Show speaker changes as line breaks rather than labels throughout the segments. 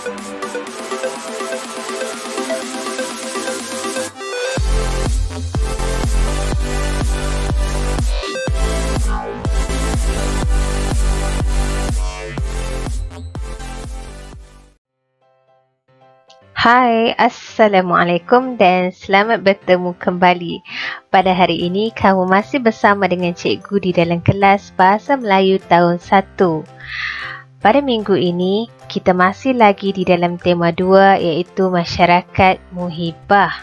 Hai, Assalamualaikum dan selamat bertemu kembali. Pada hari ini, kamu masih bersama dengan cikgu di dalam kelas Bahasa Melayu tahun 1. Pada minggu ini, kita masih lagi di dalam tema 2 iaitu Masyarakat Muhibah.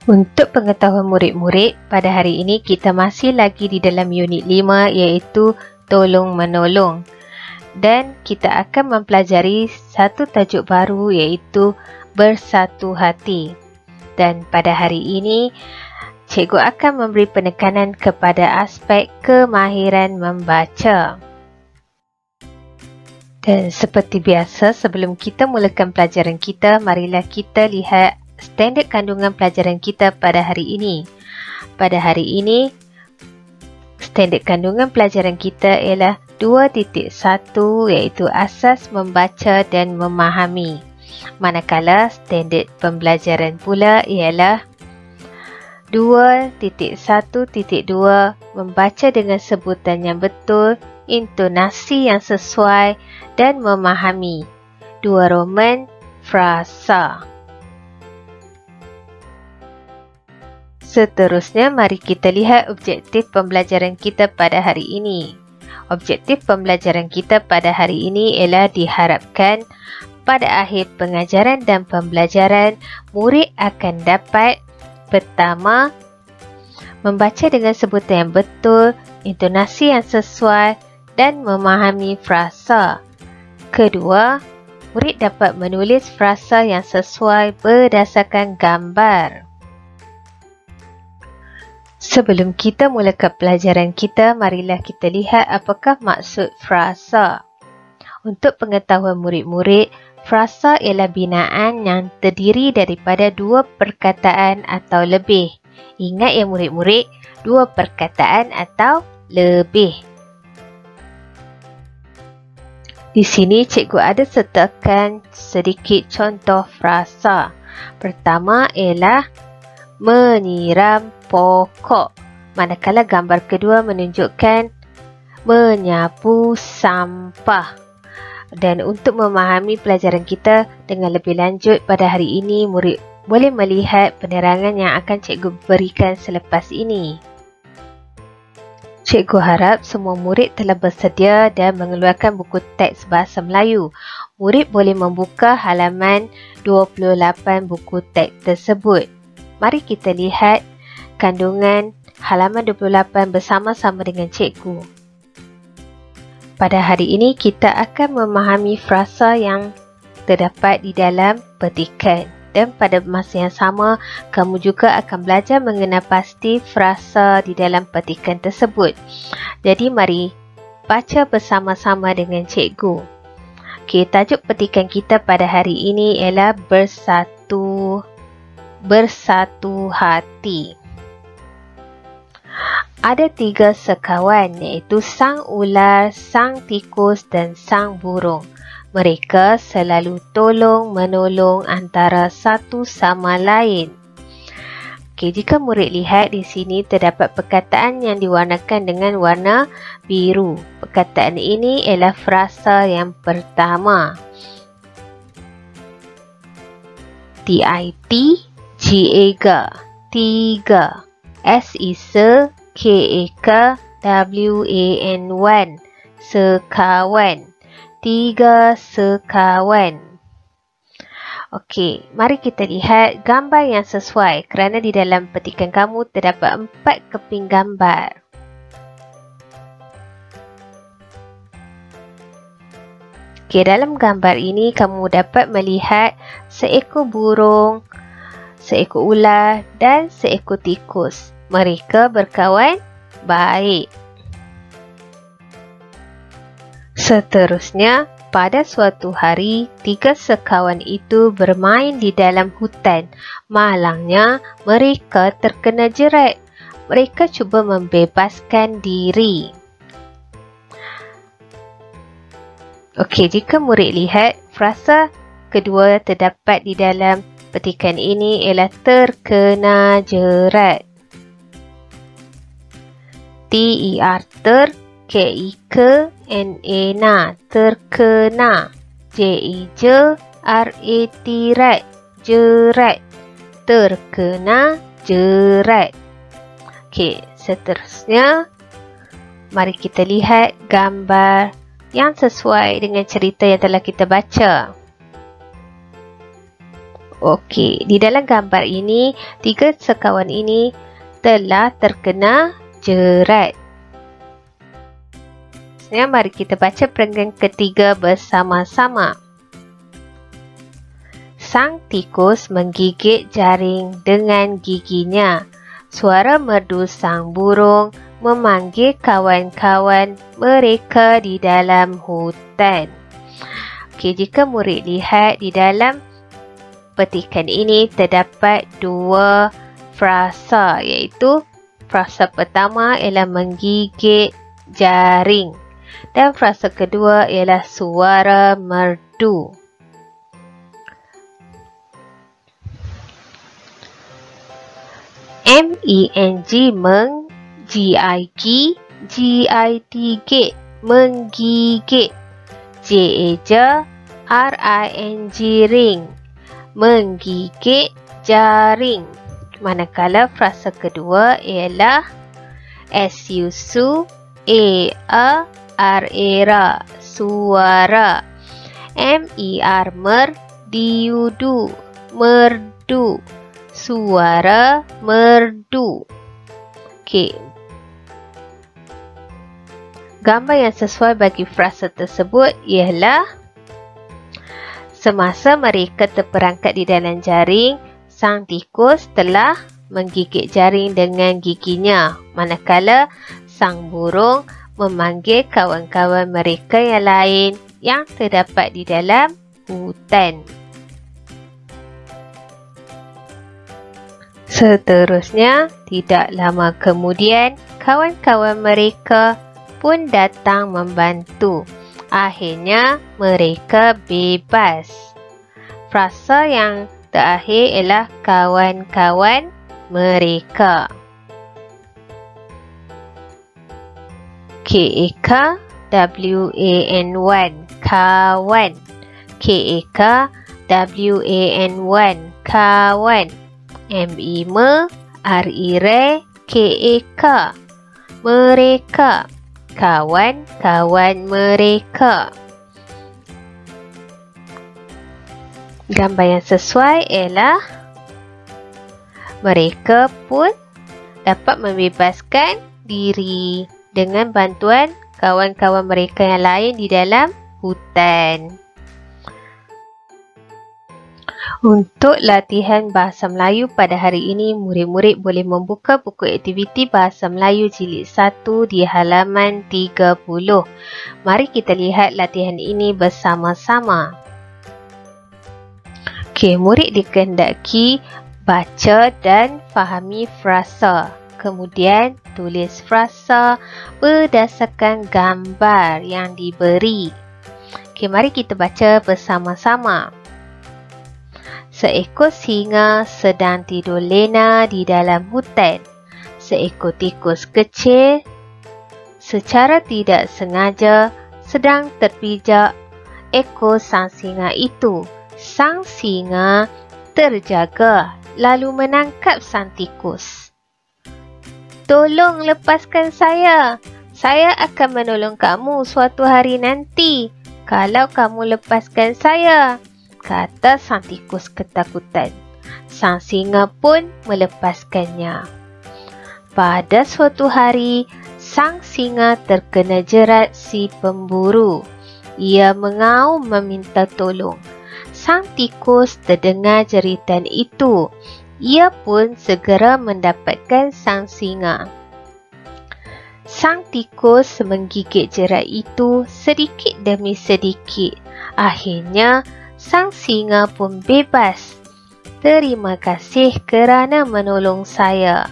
Untuk pengetahuan murid-murid, pada hari ini kita masih lagi di dalam unit 5 iaitu Tolong Menolong. Dan kita akan mempelajari satu tajuk baru iaitu Bersatu Hati. Dan pada hari ini, cikgu akan memberi penekanan kepada aspek kemahiran membaca. Dan seperti biasa, sebelum kita mulakan pelajaran kita, marilah kita lihat standard kandungan pelajaran kita pada hari ini. Pada hari ini, standard kandungan pelajaran kita ialah 2.1 iaitu asas membaca dan memahami. Manakala standard pembelajaran pula ialah 2.1.2 membaca dengan sebutan yang betul, intonasi yang sesuai dan memahami. 2 Roman frasa. Seterusnya, mari kita lihat objektif pembelajaran kita pada hari ini. Objektif pembelajaran kita pada hari ini ialah diharapkan pada akhir pengajaran dan pembelajaran, murid akan dapat pertama, membaca dengan sebutan yang betul, intonasi yang sesuai dan memahami frasa. Kedua, murid dapat menulis frasa yang sesuai berdasarkan gambar. Sebelum kita mulakan pelajaran kita, marilah kita lihat apakah maksud frasa. Untuk pengetahuan murid-murid, frasa ialah binaan yang terdiri daripada 2 perkataan atau lebih. Ingat ya murid-murid, 2 perkataan atau lebih. Di sini cikgu ada sertakan sedikit contoh frasa. Pertama ialah menyiram pokok, manakala gambar kedua menunjukkan menyapu sampah. Dan untuk memahami pelajaran kita dengan lebih lanjut pada hari ini, murid boleh melihat penerangan yang akan cikgu berikan selepas ini. Cikgu harap semua murid telah bersedia dan mengeluarkan buku teks Bahasa Melayu. Murid boleh membuka halaman 28 buku teks tersebut. Mari kita lihat kandungan halaman 28 bersama-sama dengan cikgu. Pada hari ini kita akan memahami frasa yang terdapat di dalam petikan. Dan pada masa yang sama, kamu juga akan belajar mengenal pasti frasa di dalam petikan tersebut. Jadi mari baca bersama-sama dengan cikgu. Okey, tajuk petikan kita pada hari ini ialah Bersatu Hati. Ada 3 sekawan iaitu sang ular, sang tikus dan sang burung. Mereka selalu tolong-menolong antara satu sama lain. Okey, jika murid lihat di sini terdapat perkataan yang diwarnakan dengan warna biru. Perkataan ini ialah frasa yang pertama. TIT-GA, 3. SISA, KAKWAN, sekawan. 3 sekawan. Okey, mari kita lihat gambar yang sesuai kerana di dalam petikan kamu terdapat 4 keping gambar. Okey, dalam gambar ini kamu dapat melihat seekor burung, seekor ular dan seekor tikus. Mereka berkawan baik. Seterusnya, pada suatu hari, 3 sekawan itu bermain di dalam hutan. Malangnya, mereka terkena jerat. Mereka cuba membebaskan diri. Okey, jika murid lihat frasa kedua terdapat di dalam petikan ini ialah terkena jerat. T-E-R, ter, K-I-K-N-A, terkena. J-E-J, R-A-T, rat, jerat. Terkena jerat. Okey, seterusnya mari kita lihat gambar yang sesuai dengan cerita yang telah kita baca. Okey, di dalam gambar ini, 3 sekawan ini telah terkena jerat. Sekarang mari kita baca perenggan ketiga bersama-sama. Sang tikus menggigit jaring dengan giginya. Suara merdu sang burung memanggil kawan-kawan mereka di dalam hutan. Okey, jika murid lihat di dalam petikan ini terdapat 2 frasa, iaitu frasa pertama ialah menggigit jaring dan frasa kedua ialah suara merdu. M-E-N-G, meng, G-I-G, G-I-T, git, menggigit. J-E-J, R-I-N-G, ring, menggigit jaring. Manakala frasa kedua ialah S-U-S-U, A-A-R-A-R, suara. M-E-R, mer, D-U-D, merdu, suara merdu. Okey. Gambar yang sesuai bagi frasa tersebut ialah semasa mereka terperangkap di dalam jaring, sang tikus telah menggigit jaring dengan giginya, manakala sang burung memanggil kawan-kawan mereka yang lain yang terdapat di dalam hutan. Seterusnya, tidak lama kemudian, kawan-kawan mereka pun datang membantu. Akhirnya, mereka bebas. Frasa yang terakhir ialah kawan-kawan mereka. K-A-K-W-A-N-1, kawan. K-A-K-W-A-N-1, kawan. M-E-M, R-E-R, K-A-K, mereka, kawan-kawan mereka. Gambar yang sesuai ialah mereka pun dapat membebaskan diri dengan bantuan kawan-kawan mereka yang lain di dalam hutan. Untuk latihan Bahasa Melayu pada hari ini, murid-murid boleh membuka buku aktiviti Bahasa Melayu Jilid 1 di halaman 30. Mari kita lihat latihan ini bersama-sama. Okey, murid dikehendaki baca dan fahami frasa. Kemudian tulis frasa berdasarkan gambar yang diberi. Okey, mari kita baca bersama-sama. Seekor singa sedang tidur lena di dalam hutan. Seekor tikus kecil secara tidak sengaja sedang terpijak ekor sang singa itu. Sang singa terjaga lalu menangkap sang tikus. "Tolong lepaskan saya. Saya akan menolong kamu suatu hari nanti kalau kamu lepaskan saya," kata sang tikus ketakutan. Sang singa pun melepaskannya. Pada suatu hari, sang singa terkena jerat si pemburu. Ia mengaum meminta tolong. Sang tikus terdengar jeritan itu. Ia pun segera mendapatkan sang singa. Sang tikus menggigit jerat itu sedikit demi sedikit. Akhirnya, sang singa pun bebas. "Terima kasih kerana menolong saya,"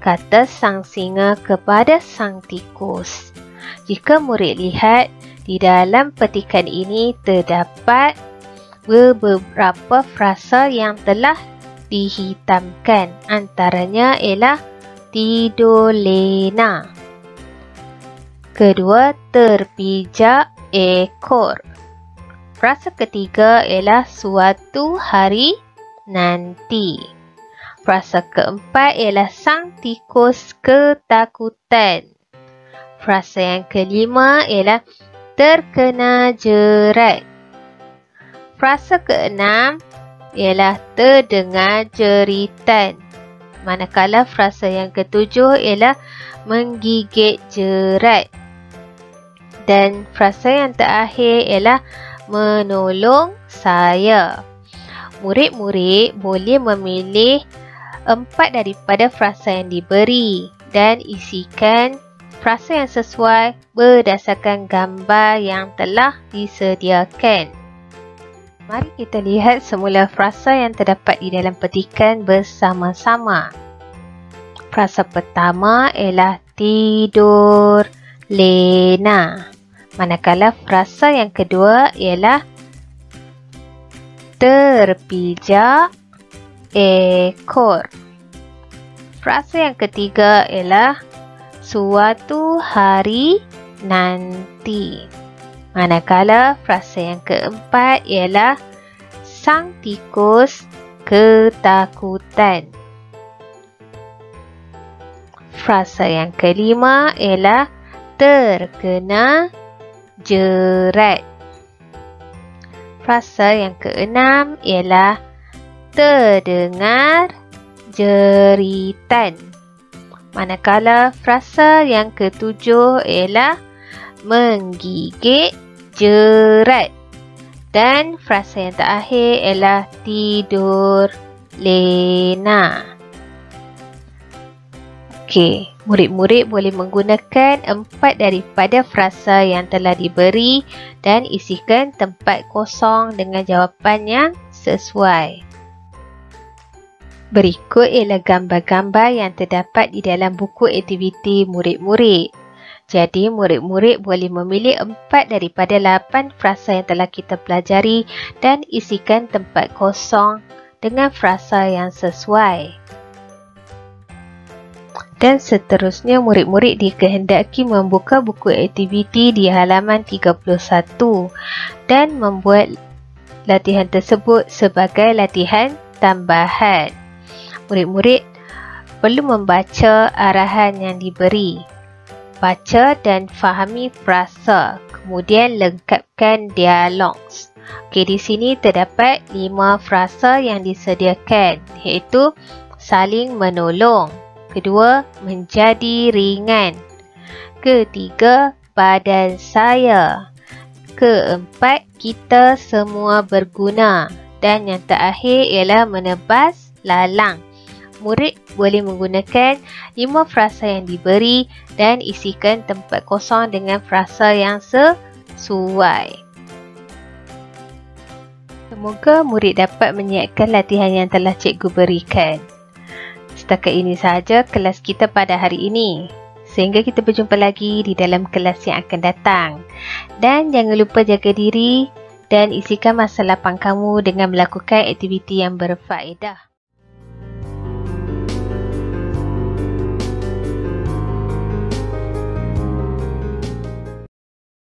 kata sang singa kepada sang tikus. Jika murid lihat, Di dalam petikan ini terdapat beberapa frasa yang telah dihitamkan. Antaranya ialah tidur lena. Kedua, terpijak ekor. Frasa ketiga ialah suatu hari nanti. Frasa keempat ialah sang tikus ketakutan. Frasa yang kelima ialah terkena jerat. Frasa keenam ialah terdengar jeritan. Manakala frasa yang ketujuh ialah menggigit jerat. Dan frasa yang terakhir ialah menolong saya. Murid-murid boleh memilih 4 daripada frasa yang diberi dan isikan frasa yang sesuai berdasarkan gambar yang telah disediakan. Mari kita lihat semula frasa yang terdapat di dalam petikan bersama-sama. Frasa pertama ialah tidur lena. Manakala frasa yang kedua ialah terpijak ekor. Frasa yang ketiga ialah suatu hari nanti. Manakala frasa yang keempat ialah sang tikus ketakutan. Frasa yang kelima ialah terkena jerat. Frasa yang keenam ialah terdengar jeritan. Manakala frasa yang ketujuh ialah menggigit jerat. Dan frasa yang terakhir ialah tidur lena. Okey, murid-murid boleh menggunakan 4 daripada frasa yang telah diberi dan isikan tempat kosong dengan jawapan yang sesuai. Berikut ialah gambar-gambar yang terdapat di dalam buku aktiviti murid-murid. Jadi, murid-murid boleh memilih 4 daripada 8 frasa yang telah kita pelajari dan isikan tempat kosong dengan frasa yang sesuai. Dan seterusnya, murid-murid dikehendaki membuka buku aktiviti di halaman 31 dan membuat latihan tersebut sebagai latihan tambahan. Murid-murid perlu membaca arahan yang diberi. Baca dan fahami frasa, kemudian lengkapkan dialog. Okey, di sini terdapat 5 frasa yang disediakan, iaitu saling menolong. Kedua, menjadi ringan. Ketiga, badan saya. Keempat, kita semua berguna. Dan yang terakhir ialah menebas lalang. Murid boleh menggunakan 5 frasa yang diberi dan isikan tempat kosong dengan frasa yang sesuai. Semoga murid dapat menyiapkan latihan yang telah cikgu berikan. Setakat ini sahaja kelas kita pada hari ini. Sehingga kita berjumpa lagi di dalam kelas yang akan datang. Dan jangan lupa jaga diri dan isikan masa lapang kamu dengan melakukan aktiviti yang berfaedah.